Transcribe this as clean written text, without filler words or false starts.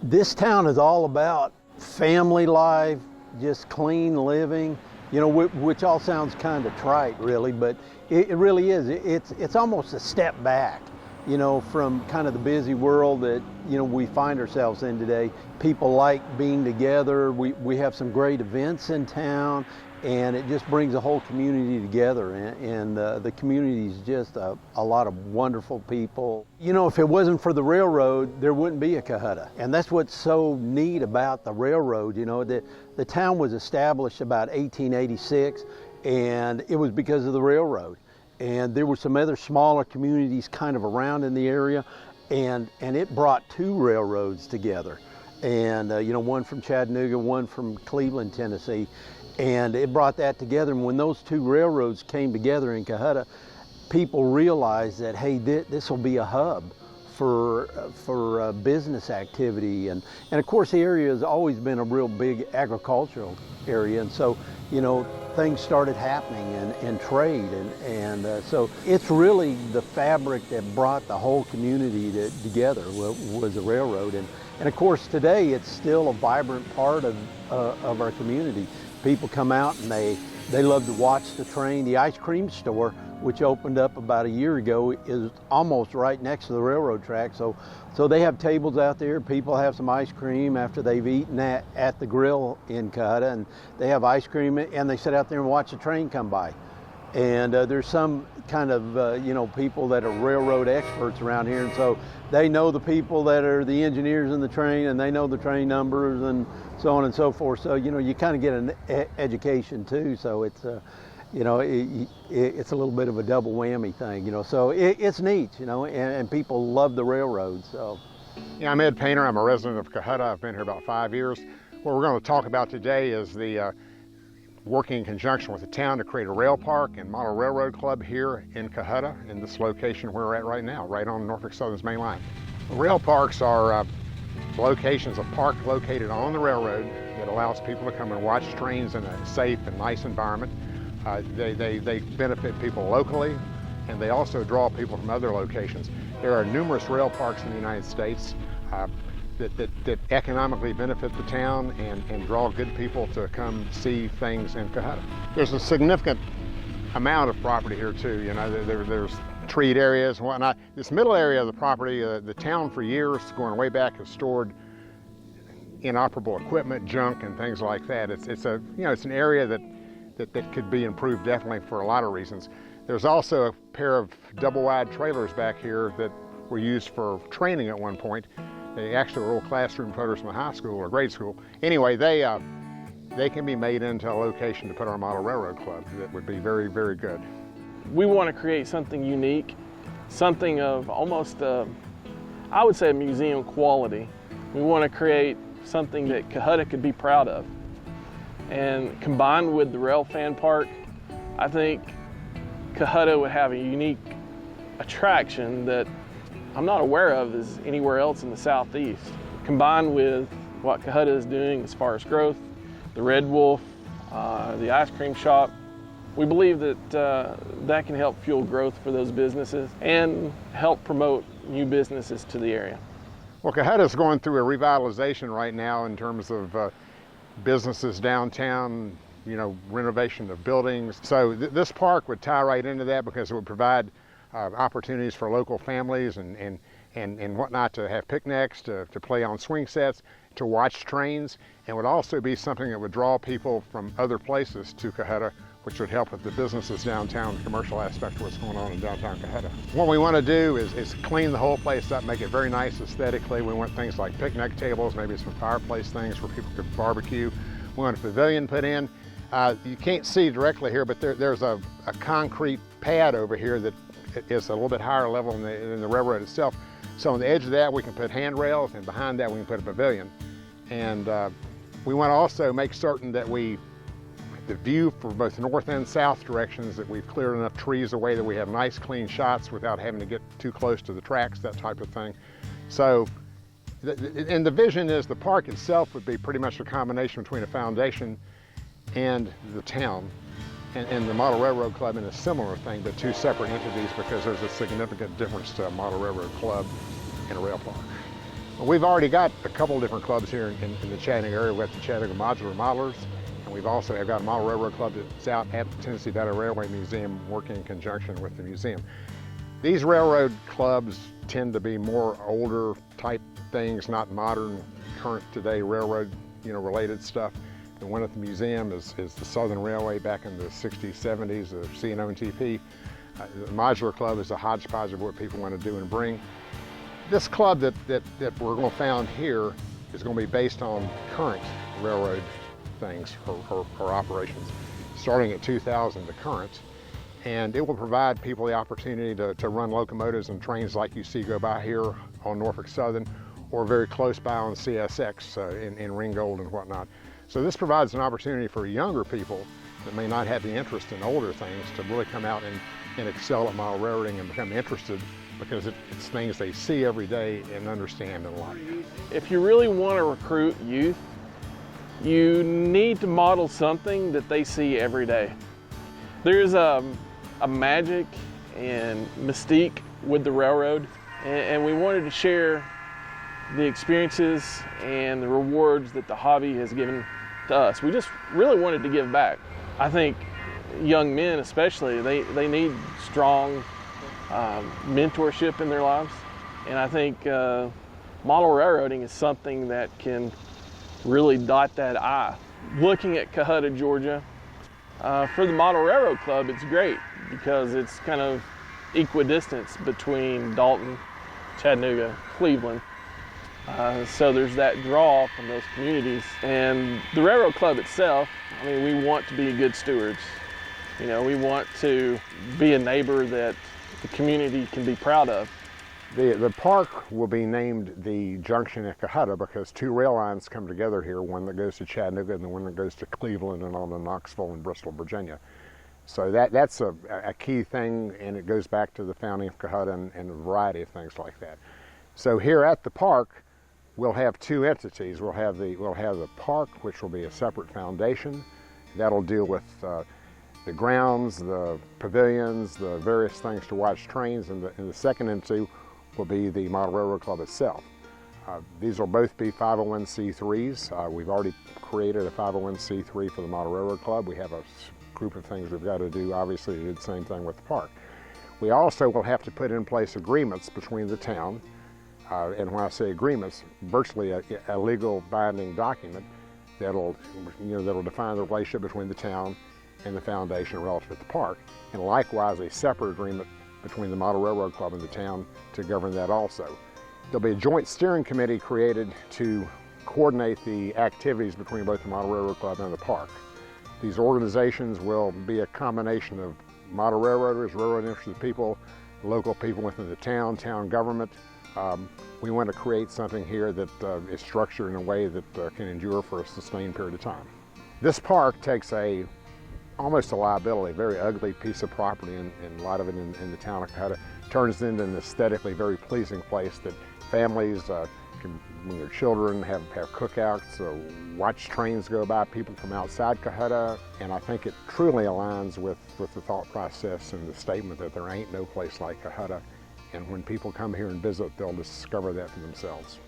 This town is all about family life, just clean living, you know, which all sounds kind of trite really, but it really is. It's almost a step back, you know, from kind of the busy world that, you know, we find ourselves in today. People like being together. We have some great events in town, and it just brings the whole community together, and the community is just a lot of wonderful people. You know, if it wasn't for the railroad, there wouldn't be a Cohutta, and that's what's so neat about the railroad. You know, the town was established about 1886, and it was because of the railroad. And there were some other smaller communities kind of around in the area, and it brought two railroads together, and you know, one from Chattanooga, one from Cleveland, Tennessee. And it brought that together, and when those two railroads came together in Cohutta, people realized that, hey, this will be a hub for business activity, and of course the area has always been a real big agricultural area, and so, you know, things started happening and trade, and so it's really the fabric that brought the whole community together was the railroad, and of course today it's still a vibrant part of our community. People come out and they love to watch the train. The ice cream store, which opened up about a year ago, is almost right next to the railroad track. So they have tables out there. People have some ice cream after they've eaten at the grill in Cohutta, and they have ice cream and they sit out there and watch the train come by. And there's some kind of, you know, people that are railroad experts around here, and so they know the people that are the engineers in the train, and they know the train numbers and so on and so forth. So, you know, you kind of get an education too. So it's, you know, it's a little bit of a double whammy thing, you know. So it's neat, you know, and people love the railroad. So, yeah, I'm Ed Painter. I'm a resident of Cohutta. I've been here about 5 years. What we're going to talk about today is the working in conjunction with the town to create a rail park and model railroad club here in Cohutta, in this location where we're at right now, right on Norfolk Southern's main line. Rail parks are locations, a park located on the railroad that allows people to come and watch trains in a safe and nice environment. They benefit people locally, and they also draw people from other locations. There are numerous rail parks in the United States that economically benefit the town and draw good people to come see things in Cohutta. There's a significant amount of property here too. You know, there's treed areas and whatnot. This middle area of the property, the town for years, going way back, has stored inoperable equipment, junk, and things like that. It's an area that could be improved definitely for a lot of reasons. There's also a pair of double-wide trailers back here that were used for training at one point. They actually were old classroom photos from a high school or grade school. Anyway, they can be made into a location to put our model railroad club that would be very, very good. We want to create something unique, something of almost, I would say, a museum quality. We want to create something that Cohutta could be proud of. And combined with the rail fan park, I think Cohutta would have a unique attraction that I'm not aware of is anywhere else in the Southeast. Combined with what Cohutta is doing as far as growth, the Red Wolf, the ice cream shop, we believe that that can help fuel growth for those businesses and help promote new businesses to the area. Well, Cohutta is going through a revitalization right now in terms of businesses downtown, you know, renovation of buildings. So this park would tie right into that because it would provide opportunities for local families and whatnot to have picnics, to play on swing sets, to watch trains, and would also be something that would draw people from other places to Cohutta, which would help with the businesses downtown, the commercial aspect of what's going on in downtown Cohutta. What we want to do is clean the whole place up, make it very nice aesthetically. We want things like picnic tables, maybe some fireplace things where people could barbecue. We want a pavilion put in. You can't see directly here, but there's a concrete pad over here that is a little bit higher level than the railroad itself. So on the edge of that we can put handrails, and behind that we can put a pavilion. And we want to also make certain that the view for both north and south directions, that we've cleared enough trees away that we have nice clean shots without having to get too close to the tracks, that type of thing. So, and the vision is the park itself would be pretty much a combination between a foundation and the town. And the Model Railroad Club in a similar thing, but two separate entities, because there's a significant difference to a Model Railroad Club and a rail park. We've already got a couple of different clubs here in the Chattanooga area. We've got the Chattanooga Modular Modelers, and we've also got a Model Railroad Club that's out at the Tennessee Valley Railway Museum working in conjunction with the museum. These railroad clubs tend to be more older type things, not modern, current today railroad related stuff. The one at the museum is the Southern Railway back in the 60s, 70s, the C&O and TP. The Modular Club is a hodgepodge of what people want to do and bring. This club that we're going to found here is going to be based on current railroad things or operations, starting at 2000 to current. And it will provide people the opportunity to run locomotives and trains like you see go by here on Norfolk Southern or very close by on CSX in Ringgold and whatnot. So this provides an opportunity for younger people that may not have the interest in older things to really come out and excel at model railroading and become interested, because it's things they see every day and understand and like. If you really want to recruit youth, you need to model something that they see every day. There's a magic and mystique with the railroad, and we wanted to share the experiences and the rewards that the hobby has given to us. We just really wanted to give back. I think young men especially, they need strong mentorship in their lives, and I think model railroading is something that can really dot that I. Looking at Cohutta, Georgia, for the Model Railroad Club, it's great because it's kind of equidistance between Dalton, Chattanooga, Cleveland. So there's that draw from those communities. And the Railroad Club itself, I mean, we want to be good stewards. We want to be a neighbor that the community can be proud of. The park will be named the Junction at Cohutta because two rail lines come together here, one that goes to Chattanooga and the one that goes to Cleveland and on to Knoxville and Bristol, Virginia. So that's a key thing, and it goes back to the founding of Cohutta and a variety of things like that. So here at the park, we'll have two entities. We'll have the park, which will be a separate foundation. That'll deal with the grounds, the pavilions, the various things to watch trains, and the second entity will be the Model Railroad Club itself. These will both be 501c3s. We've already created a 501c3 for the Model Railroad Club. We have a group of things we've got to do, obviously, to do the same thing with the park. We also will have to put in place agreements between the town, and when I say agreements, virtually a legal binding document that'll define the relationship between the town and the foundation relative to the park, and likewise a separate agreement between the Model Railroad Club and the town to govern that also. There'll be a joint steering committee created to coordinate the activities between both the Model Railroad Club and the park. These organizations will be a combination of model railroaders, railroad interested people, local people within the town government. We want to create something here that is structured in a way that can endure for a sustained period of time. This park takes almost a liability, a very ugly piece of property, and a lot of it in the town of Cohutta, turns into an aesthetically very pleasing place that families can bring their children, have cookouts, watch trains go by, people from outside Cohutta, and I think it truly aligns with the thought process and the statement that there ain't no place like Cohutta, and when people come here and visit, they'll discover that for themselves.